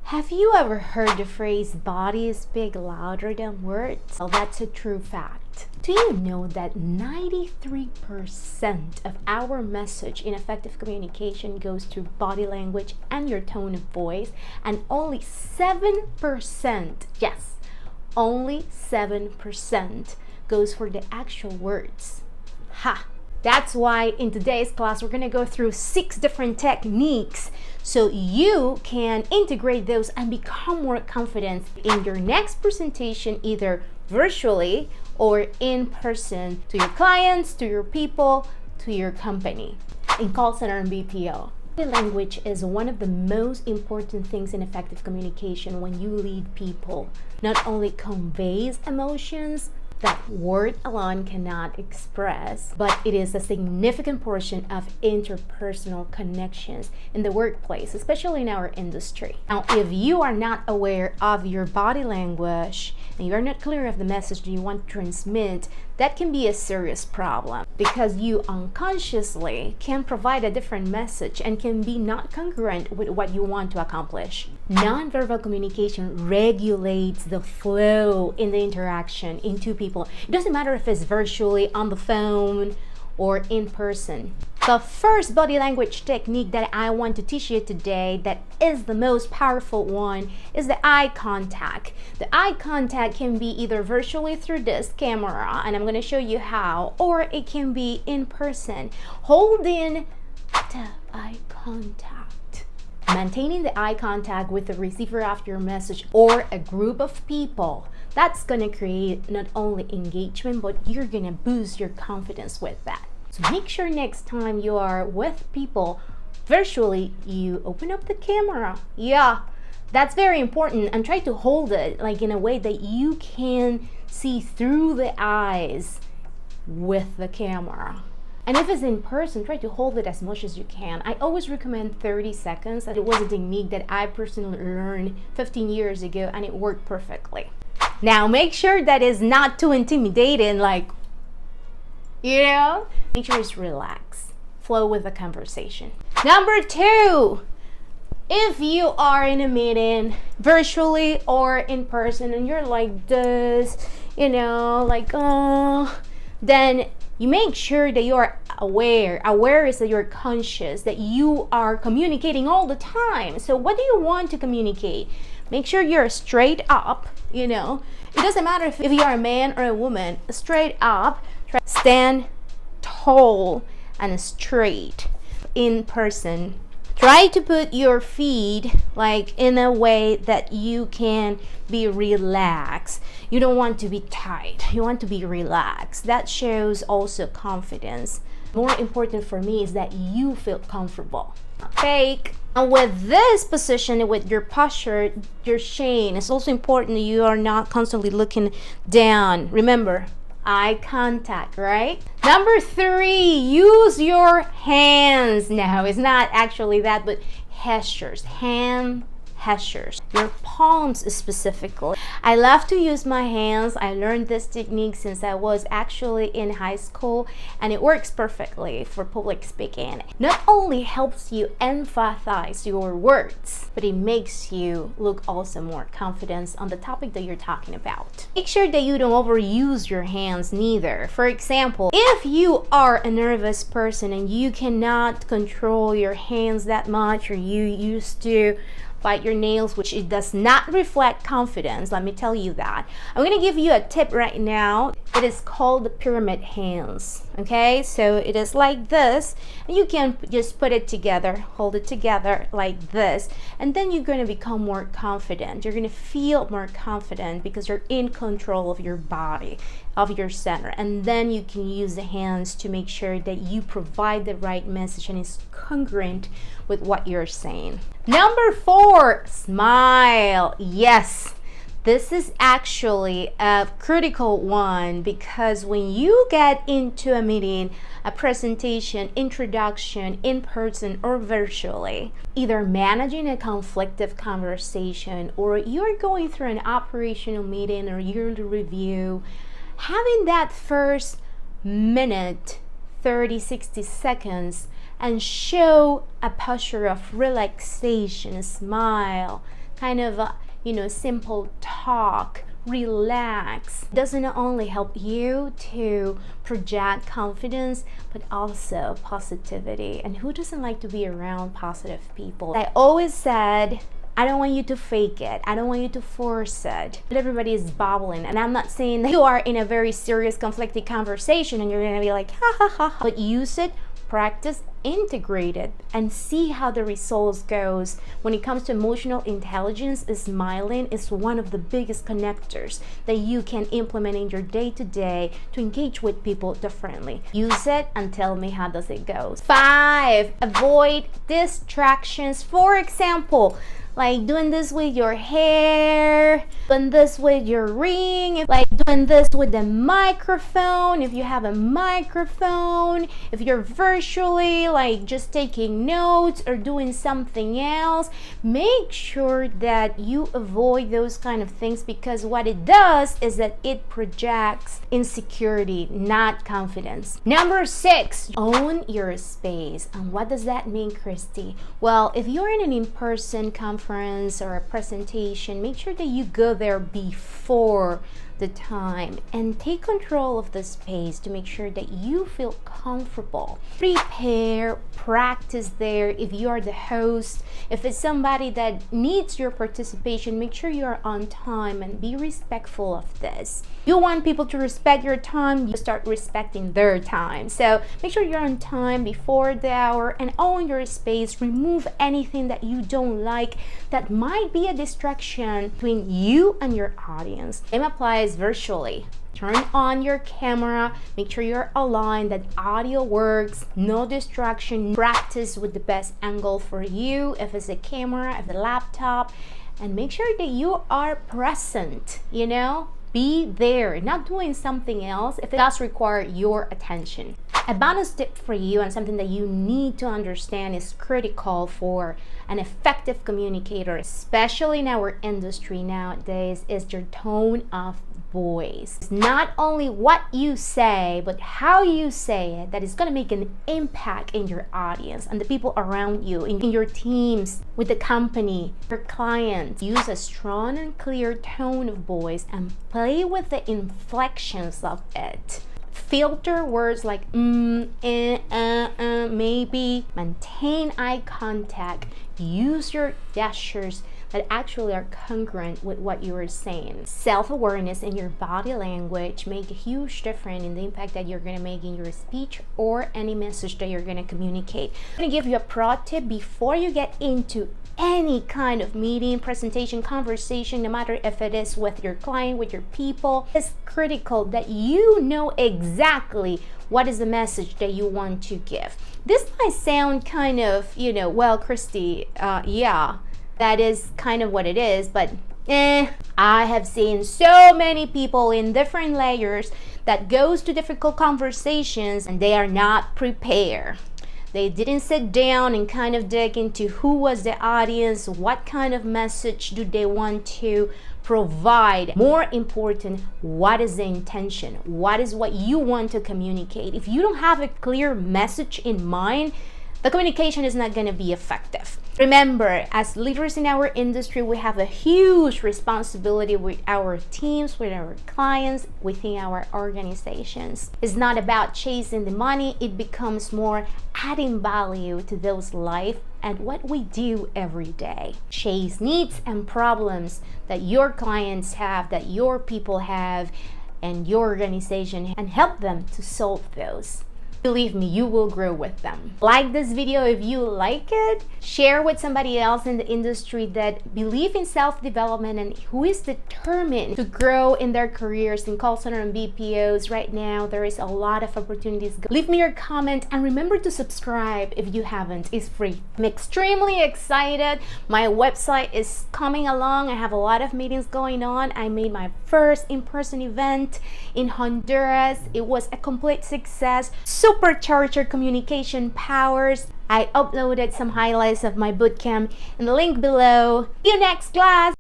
Have you ever heard the phrase body speak louder than words? Well, that's a true fact. Do you know that 93% of our message in effective communication goes through body language and your tone of voice, and only 7%, yes, only 7% goes for the actual words? Ha! That's why in today's class, we're gonna go through 6 different techniques so you can integrate those and become more confident in your next presentation, either virtually or in person, to your clients, to your people, to your company. In Call Center and BPO, body language is one of the most important things in effective communication when you lead people. Not only conveys emotions that word alone cannot express, but it is a significant portion of interpersonal connections in the workplace, especially in our industry. Now, if you are not aware of your body language and you are not clear of the message that you want to transmit, that can be a serious problem because you unconsciously can provide a different message and can be not congruent with what you want to accomplish. Nonverbal communication regulates the flow in the interaction in two people. It doesn't matter if it's virtually, on the phone, or in person. The first body language technique that I want to teach you today, that is the most powerful one, is the eye contact. The eye contact can be either virtually through this camera, and I'm going to show you how, or it can be in person. Holding the eye contact. Maintaining the eye contact with the receiver of your message or a group of people, that's going to create not only engagement, but you're going to boost your confidence with that. So make sure next time you are with people virtually, you open up the camera. Yeah, that's very important. And try to hold it like in a way that you can see through the eyes with the camera. And if it's in person, try to hold it as much as you can. I always recommend 30 seconds. It was a technique that I personally learned 15 years ago, and it worked perfectly. Now, make sure that it's not too intimidating, like, make sure it's relaxed. Flow with the conversation. Number 2, if you are in a meeting, virtually or in person, and you're like this, then you make sure that you're aware. Aware is that you're conscious, that you are communicating all the time. So what do you want to communicate? Make sure you're straight up, It doesn't matter if you are a man or a woman. Straight up. Stand tall and straight in person. Try to put your feet in a way that you can be relaxed. You don't want to be tight. You want to be relaxed. That shows also confidence. More important for me is that you feel comfortable. Not fake. And with this position, with your posture, your chin, it's also important that you are not constantly looking down. Remember, eye contact, right? Number 3, use your hands. Now, it's not actually that, but gestures, hand gestures, your palms specifically. I love to use my hands. I learned this technique since I was actually in high school, and it works perfectly for public speaking. Not only helps you emphasize your words, but it makes you look also more confident on the topic that you're talking about. Make sure that you don't overuse your hands neither. For example, if you are a nervous person and you cannot control your hands that much, or you used to bite your nails, which it does not reflect confidence, let me tell you that. I'm going to give you a tip right now. It is called the pyramid hands. Okay, so it is like this, and you can just put it together, hold it together like this, and then you're going to become more confident. You're going to feel more confident because you're in control of your body, of your center, and then you can use the hands to make sure that you provide the right message and it's congruent with what you're saying. Number 4, smile. Yes, this is actually a critical one, because when you get into a meeting, a presentation, introduction, in person or virtually, either managing a conflictive conversation or you're going through an operational meeting or yearly review, having that first minute, 30, 60 seconds, and show a posture of relaxation, a smile, kind of simple talk, relax, doesn't only help you to project confidence but also positivity. And who doesn't like to be around positive people? I always said, I don't want you to fake it. I don't want you to force it. But everybody is babbling. And I'm not saying that you are in a very serious conflicted conversation and you're gonna be like, ha ha ha, but use it, practice, integrate it, and see how the results goes. When it comes to emotional intelligence, smiling is one of the biggest connectors that you can implement in your day-to-day to engage with people differently. Use it and tell me how does it go. 5, avoid distractions. For example, like doing this with your hair, doing this with your ring, like doing this with the microphone, if you have a microphone, if you're virtually like just taking notes or doing something else, make sure that you avoid those kind of things, because what it does is that it projects insecurity, not confidence. Number 6, own your space. And what does that mean, Christy? Well, if you're in an in-person conference or a presentation, make sure that you go there before the time and take control of the space to make sure that you feel comfortable. Prepare, practice there. If you are the host, if it's somebody that needs your participation, make sure you're on time and be respectful of this. You want people to respect your time, you start respecting their time. So make sure you're on time before the hour and own your space. Remove anything that you don't like that might be a distraction between you and your audience. Same applies virtually. Turn on your camera, make sure you're aligned, that audio works, no distraction. Practice with the best angle for you, if it's a camera, if it's a laptop, and make sure that you are present, be there, not doing something else if it does require your attention. A bonus tip for you, and something that you need to understand is critical for an effective communicator, especially in our industry nowadays, is your tone of voice. It's not only what you say, but how you say it that is going to make an impact in your audience and the people around you, in your teams, with the company, your clients. Use a strong and clear tone of voice and play with the inflections of it. Filter words like maybe. Maintain eye contact. Use your gestures that actually are congruent with what you are saying. Self-awareness in your body language make a huge difference in the impact that you're going to make in your speech or any message that you're going to communicate. I'm going to give you a pro tip before you get into any kind of meeting, presentation, conversation, no matter if it is with your client, with your people. It's critical that you know exactly what is the message that you want to give. This might sound kind of, well, Christy, yeah, that is kind of what it is, but I have seen so many people in different layers that goes to difficult conversations and they are not prepared. They didn't sit down and kind of dig into who was the audience, what kind of message do they want to provide. More important, what is the intention? What is what you want to communicate? If you don't have a clear message in mind, the communication is not going to be effective. Remember, as leaders in our industry, we have a huge responsibility with our teams, with our clients, within our organizations. It's not about chasing the money, it becomes more adding value to those life and what we do every day. Chase needs and problems that your clients have, that your people have, and your organization, and help them to solve those. Believe me, you will grow with them. Like this video if you like it. Share with somebody else in the industry that believe in self-development and who is determined to grow in their careers in call center and BPOs. Right now, there is a lot of opportunities. Leave me your comment and remember to subscribe if you haven't. It's free. I'm extremely excited. My website is coming along. I have a lot of meetings going on. I made my first in-person event in Honduras. It was a complete success. Supercharge your communication powers. I uploaded some highlights of my bootcamp in the link below. See you next class.